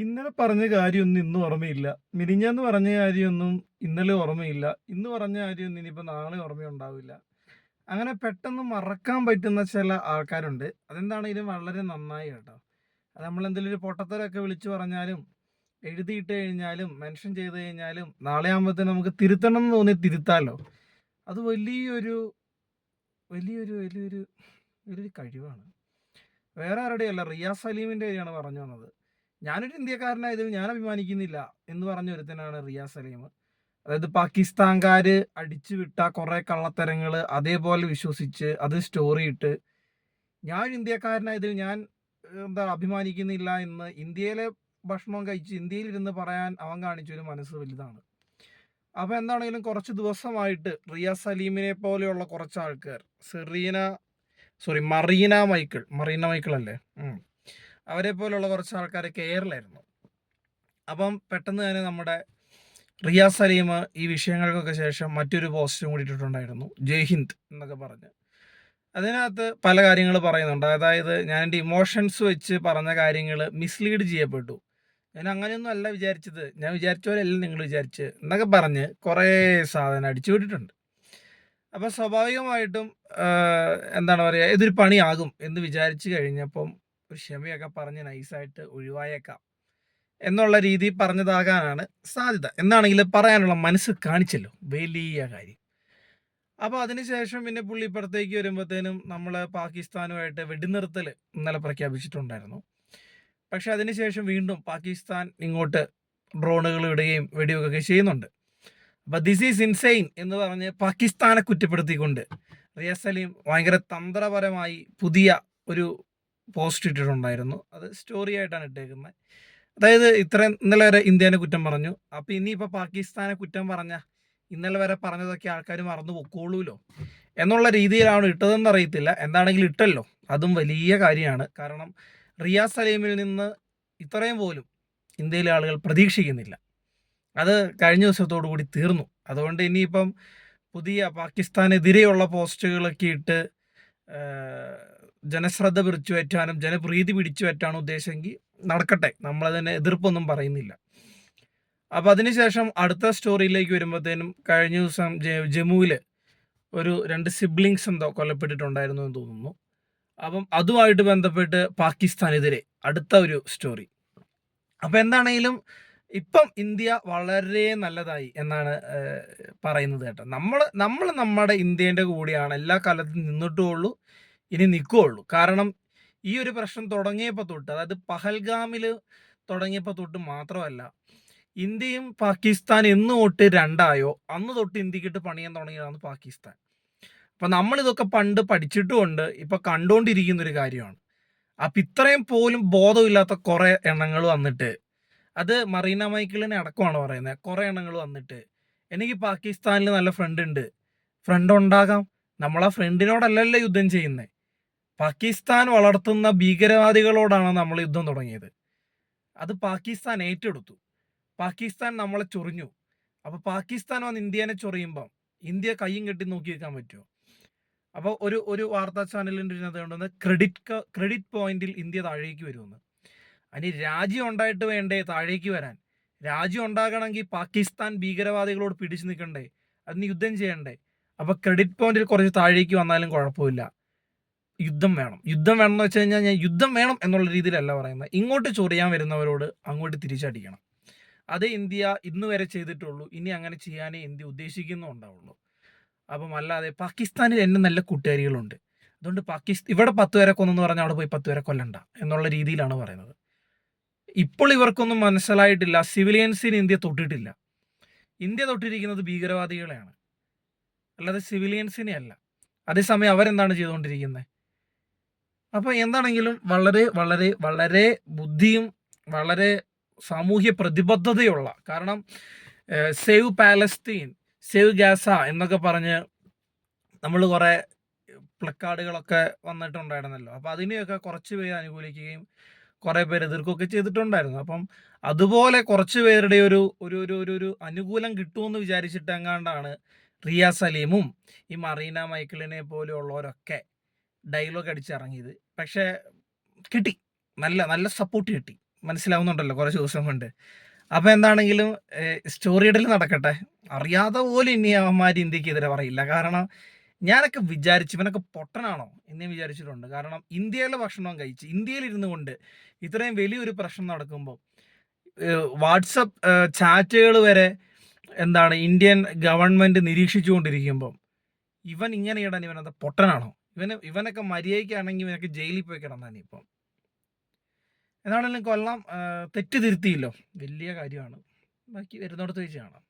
ഇന്നലെ പറഞ്ഞ കാര്യമൊന്നും ഇന്ന് ഓർമ്മയില്ല. മിനിഞ്ഞാന്ന് പറഞ്ഞ കാര്യമൊന്നും ഇന്നലെ ഓർമ്മയില്ല. ഇന്ന് പറഞ്ഞ കാര്യമൊന്നും ഇനിയിപ്പോൾ നാളെ ഓർമ്മയുണ്ടാവില്ല. അങ്ങനെ പെട്ടെന്ന് മറക്കാൻ പറ്റുന്ന ചില ആൾക്കാരുണ്ട്. അതെന്താണെങ്കിലും വളരെ നന്നായി കേട്ടോ. അത് നമ്മളെന്തെങ്കിലും ഒരു പൊട്ടത്തരമൊക്കെ വിളിച്ചു പറഞ്ഞാലും, എഴുതിയിട്ട് കഴിഞ്ഞാലും, മെൻഷൻ ചെയ്ത് കഴിഞ്ഞാലും, നാളെ ആകുമ്പോഴത്തേനും നമുക്ക് തിരുത്തണം എന്ന് തോന്നി തിരുത്താലോ. അത് വലിയൊരു വലിയൊരു വലിയൊരു വലിയൊരു കഴിവാണ്. വേറെ ആരുടെയല്ല, റിയാസ് സലീമിൻ്റെ കാര്യമാണ് പറഞ്ഞു വന്നത്. ഞാനൊരു ഇന്ത്യക്കാരനായതിൽ ഞാൻ അഭിമാനിക്കുന്നില്ല എന്ന് പറഞ്ഞ ഒരുത്തനാണ് റിയാസ് സലീം. അതായത് പാകിസ്ഥാൻകാര് അടിച്ചു വിട്ട കുറെ കള്ളത്തരങ്ങൾ അതേപോലെ വിശ്വസിച്ച് അത് സ്റ്റോറി ഇട്ട് ഞാൻ ഇന്ത്യക്കാരനായതിൽ ഞാൻ എന്താ അഭിമാനിക്കുന്നില്ല എന്ന് ഇന്ത്യയിലെ ഭക്ഷണം കഴിച്ച് ഇന്ത്യയിലിരുന്ന് പറയാൻ അവൻ കാണിച്ചൊരു മനസ്സ് വലുതാണ്. അപ്പോൾ എന്താണെങ്കിലും കുറച്ച് ദിവസമായിട്ട് റിയാസ് സലീമിനെ പോലെയുള്ള കുറച്ച് ആൾക്കാർ, മറീന മൈക്കിൾ അല്ലേ, അവരെ പോലുള്ള കുറച്ച് ആൾക്കാർ കെയറിലായിരുന്നു. അപ്പം പെട്ടെന്ന് തന്നെ നമ്മുടെ റിയാസ് സലീം ഈ വിഷയങ്ങൾക്കൊക്കെ ശേഷം മറ്റൊരു പോസ്റ്റും കൂടി ഇട്ടിട്ടുണ്ടായിരുന്നു, ജയ് ഹിന്ദ് എന്നൊക്കെ പറഞ്ഞ്. അതിനകത്ത് പല കാര്യങ്ങൾ പറയുന്നുണ്ട്. അതായത് ഞാൻ എൻ്റെ ഇമോഷൻസ് വെച്ച് പറഞ്ഞ കാര്യങ്ങൾ മിസ്ലീഡ് ചെയ്യപ്പെട്ടു, ഞാൻ അങ്ങനെയൊന്നും അല്ല വിചാരിച്ചത്, ഞാൻ വിചാരിച്ച പോലെയല്ല നിങ്ങൾ വിചാരിച്ച് എന്നൊക്കെ പറഞ്ഞ് കുറേ സാധനം അടിച്ചു വിട്ടിട്ടുണ്ട്. അപ്പോൾ സ്വാഭാവികമായിട്ടും എന്താണ് പറയുക, ഇതൊരു പണിയാകും എന്ന് വിചാരിച്ചു കഴിഞ്ഞപ്പം ഒരു ക്ഷമയൊക്കെ പറഞ്ഞ് നൈസായിട്ട് ഒഴിവായേക്കാം എന്നുള്ള രീതി പറഞ്ഞതാകാനാണ് സാധ്യത. എന്താണെങ്കിലും പറയാനുള്ള മനസ്സ് കാണിച്ചല്ലോ, വലിയ കാര്യം. അപ്പോൾ അതിനുശേഷം പിന്നെ പുള്ളി ഇപ്പുറത്തേക്ക് വരുമ്പോഴത്തേനും നമ്മൾ പാകിസ്ഥാനുമായിട്ട് വെടിനിർത്തൽ ഇന്നലെ പ്രഖ്യാപിച്ചിട്ടുണ്ടായിരുന്നു. പക്ഷെ അതിനുശേഷം വീണ്ടും പാകിസ്ഥാൻ ഇങ്ങോട്ട് ഡ്രോണുകൾ ഇടുകയും വെടിവെക്കുകയൊക്കെ ചെയ്യുന്നുണ്ട്. അപ്പോൾ ദിസ് ഈസ് ഇൻസെയിൻ എന്ന് പറഞ്ഞ് പാകിസ്ഥാനെ കുറ്റപ്പെടുത്തിക്കൊണ്ട് റിയാസ് സലീം ഭയങ്കര തന്ത്രപരമായി പുതിയ ഒരു പോസ്റ്റ് ഇട്ടിട്ടുണ്ടായിരുന്നു. അത് സ്റ്റോറി ആയിട്ടാണ് ഇട്ടേക്കുന്നത്. അതായത് ഇന്നലെ വരെ ഇന്ത്യനെ കുറ്റം പറഞ്ഞു, അപ്പോൾ ഇനിയിപ്പോൾ പാകിസ്ഥാനെ കുറ്റം പറഞ്ഞ ഇന്നലെ വരെ പറഞ്ഞതൊക്കെ ആൾക്കാർ മറന്നു പൊക്കോളൂല്ലോ എന്നുള്ള രീതിയിലാണ് ഇട്ടതെന്ന് അറിയത്തില്ല. എന്താണെങ്കിലും ഇട്ടല്ലോ, അതും വലിയ കാര്യമാണ്. കാരണം റിയാസ് സലീമിൽ നിന്ന് ഇത്രയും പോലും ഇന്ത്യയിലെ ആളുകൾ പ്രതീക്ഷിക്കുന്നില്ല. അത് കഴിഞ്ഞ ദിവസത്തോടു കൂടി തീർന്നു. അതുകൊണ്ട് ഇനിയിപ്പം പുതിയ പാകിസ്ഥാനെതിരെയുള്ള പോസ്റ്റുകളൊക്കെ ഇട്ട് ജനശ്രദ്ധ പിടിച്ചു പറ്റാനും ജനപ്രീതി പിടിച്ചു പറ്റാനും ഉദ്ദേശമെങ്കിൽ നടക്കട്ടെ, നമ്മളതിനെ എതിർപ്പൊന്നും പറയുന്നില്ല. അപ്പം അതിനുശേഷം അടുത്ത സ്റ്റോറിയിലേക്ക് വരുമ്പോഴത്തേനും കഴിഞ്ഞ ദിവസം ജമ്മുവിൽ ഒരു 2 സിബ്ലിങ്സ് എന്തോ കൊല്ലപ്പെട്ടിട്ടുണ്ടായിരുന്നു എന്ന് തോന്നുന്നു. അപ്പം അതുമായിട്ട് ബന്ധപ്പെട്ട് പാകിസ്ഥാനെതിരെ അടുത്ത ഒരു സ്റ്റോറി. അപ്പം എന്താണെങ്കിലും ഇപ്പം ഇന്ത്യ വളരെ നല്ലതായി എന്നാണ് പറയുന്നത് കേട്ടോ. നമ്മൾ നമ്മുടെ ഇന്ത്യൻ്റെ കൂടെയാണ് എല്ലാ കാലത്തും നിന്നിട്ടുള്ളൂ, ഇനി നിൽക്കുകയുള്ളൂ. കാരണം ഈ ഒരു പ്രശ്നം തുടങ്ങിയപ്പോൾ തൊട്ട്, അതായത് പഹൽഗാമിൽ തുടങ്ങിയപ്പോൾ തൊട്ട് മാത്രമല്ല, ഇന്ത്യയും പാകിസ്ഥാൻ എന്ന് തൊട്ട് രണ്ടായോ അന്ന് തൊട്ട് ഇന്ത്യക്കിട്ട് പണിയാൻ തുടങ്ങിയതാണ് പാകിസ്ഥാൻ. അപ്പം നമ്മളിതൊക്കെ പണ്ട് പഠിച്ചിട്ടുമുണ്ട്, ഇപ്പം കണ്ടുകൊണ്ടിരിക്കുന്നൊരു കാര്യമാണ്. അപ്പം ഇത്രയും പോലും ബോധമില്ലാത്ത കുറേ എണ്ണങ്ങൾ വന്നിട്ട്, അത് മറീന മൈക്കിളിനെ അടക്കമാണ് പറയുന്നത്, കുറേ എണ്ണങ്ങൾ വന്നിട്ട് എനിക്ക് പാകിസ്ഥാനിൽ നല്ല ഫ്രണ്ട് ഉണ്ടാകാം, നമ്മൾ ആ ഫ്രണ്ടിനോടല്ലല്ലോ യുദ്ധം ചെയ്യുന്നത്, പാകിസ്ഥാൻ വളർത്തുന്ന ഭീകരവാദികളോടാണ് നമ്മൾ യുദ്ധം തുടങ്ങിയത്. അത് പാകിസ്ഥാൻ ഏറ്റെടുത്തു, പാകിസ്ഥാൻ നമ്മളെ ചൊറിഞ്ഞു. അപ്പോൾ പാകിസ്ഥാൻ വന്ന് ഇന്ത്യനെ ചൊറിയുമ്പം ഇന്ത്യ കയ്യും കെട്ടി നോക്കി വെക്കാൻ പറ്റുമോ? അപ്പോൾ ഒരു വാർത്താ ചാനലിൻ്റെ ഇതിനകത്ത് ക്രെഡിറ്റ് പോയിന്റിൽ ഇന്ത്യ താഴേക്ക് വരുമെന്ന്. അതിന് രാജ്യം ഉണ്ടായിട്ട് വേണ്ടേ താഴേക്ക് വരാൻ? രാജ്യം ഉണ്ടാകണമെങ്കിൽ പാകിസ്ഥാൻ ഭീകരവാദികളോട് പിടിച്ചു നിൽക്കണ്ടേ, അതിന് യുദ്ധം ചെയ്യണ്ടേ? അപ്പോൾ ക്രെഡിറ്റ് പോയിന്റിൽ കുറച്ച് താഴേക്ക് വന്നാലും കുഴപ്പമില്ല, യുദ്ധം വേണം എന്ന് വെച്ച് കഴിഞ്ഞാൽ ഞാൻ യുദ്ധം വേണം എന്നുള്ള രീതിയിലല്ല പറയുന്നത്. ഇങ്ങോട്ട് ചൊറിയാൻ വരുന്നവരോട് അങ്ങോട്ട് തിരിച്ചടിക്കണം. അതേ ഇന്ത്യ ഇന്ന് വരെ ചെയ്തിട്ടുള്ളൂ, ഇനി അങ്ങനെ ചെയ്യാനേ ഇന്ത്യ ഉദ്ദേശിക്കുന്നുണ്ടാവുള്ളൂ. അപ്പം അല്ലാതെ പാകിസ്ഥാനിൽ എന്നെ നല്ല കൂട്ടുകാരികളുണ്ട്, അതുകൊണ്ട് ഇവിടെ 10 പേരെ കൊന്നെന്ന് പറഞ്ഞാൽ അവിടെ പോയി 10 പേരെ കൊല്ലണ്ട എന്നുള്ള രീതിയിലാണ് പറയുന്നത്. ഇപ്പോൾ ഇവർക്കൊന്നും മനസ്സിലായിട്ടില്ല, സിവിലിയൻസിന് ഇന്ത്യ തൊട്ടിട്ടില്ല. ഇന്ത്യ തൊട്ടിരിക്കുന്നത് ഭീകരവാദികളെയാണ്, അല്ലാതെ സിവിലിയൻസിനെ അല്ല. അതേസമയം അവരെന്താണ് ചെയ്തുകൊണ്ടിരിക്കുന്നത്? അപ്പോൾ എന്താണെങ്കിലും വളരെ വളരെ വളരെ ബുദ്ധിയും വളരെ സാമൂഹ്യ പ്രതിബദ്ധതയുള്ള, കാരണം സേവ് പാലസ്തീൻ, സേവ് ഗാസ എന്നൊക്കെ പറഞ്ഞ് നമ്മൾ കുറേ പ്ലക്കാർഡുകളൊക്കെ വന്നിട്ടുണ്ടായിരുന്നല്ലോ. അപ്പോൾ അതിനെയൊക്കെ കുറച്ച് പേര് അനുകൂലിക്കുകയും കുറേ പേര് എതിർക്കുകയൊക്കെ ചെയ്തിട്ടുണ്ടായിരുന്നു. അപ്പം അതുപോലെ കുറച്ച് പേരുടെ ഒരു ഒരു ഒരു ഒരു ഒരു അനുകൂലം കിട്ടുമെന്ന് വിചാരിച്ചിട്ട് എങ്ങാണ്ടാണ് റിയാസ് സലീമും ഈ മറീന മൈക്കിളിനെ പോലെയുള്ളവരൊക്കെ ഡയലോഗ് അടിച്ചിറങ്ങിയത്. പക്ഷേ കിട്ടി, നല്ല നല്ല സപ്പോർട്ട് കിട്ടി, മനസ്സിലാവുന്നുണ്ടല്ലോ കുറച്ച് ദിവസം കൊണ്ട്. അപ്പോൾ എന്താണെങ്കിലും സ്റ്റോറി ഇടൽ നടക്കട്ടെ. അറിയാതെ പോലും ഇനി അവന്മാർ ഇന്ത്യക്കെതിരെ പറയില്ല. കാരണം ഞാനൊക്കെ വിചാരിച്ചു ഇവനൊക്കെ പൊട്ടനാണോ എന്ന് വിചാരിച്ചിട്ടുണ്ട്. കാരണം ഇന്ത്യയിലെ ഭക്ഷണം കഴിച്ച് ഇന്ത്യയിലിരുന്നു കൊണ്ട് ഇത്രയും വലിയൊരു പ്രശ്നം നടക്കുമ്പോൾ വാട്സപ്പ് ചാറ്റുകൾ വരെ എന്താണ് ഇന്ത്യൻ ഗവൺമെൻറ് നിരീക്ഷിച്ചുകൊണ്ടിരിക്കുമ്പോൾ ഇവൻ ഇങ്ങനെ ഇടാൻ ഇവനെന്താ പൊട്ടനാണോ? ഇവനൊക്കെ മര്യാദയ്ക്കാണെങ്കിൽ ഇവനൊക്കെ ജയിലിൽ പോയി കിടന്നാണ് ഇപ്പം. എന്നാണെങ്കിലും കൊള്ളാം. തെറ്റ് തിരുത്തിയല്ലോ, വലിയ കാര്യമാണ്. ബാക്കി വരുന്നിടത്ത് വെച്ച് കാണാം.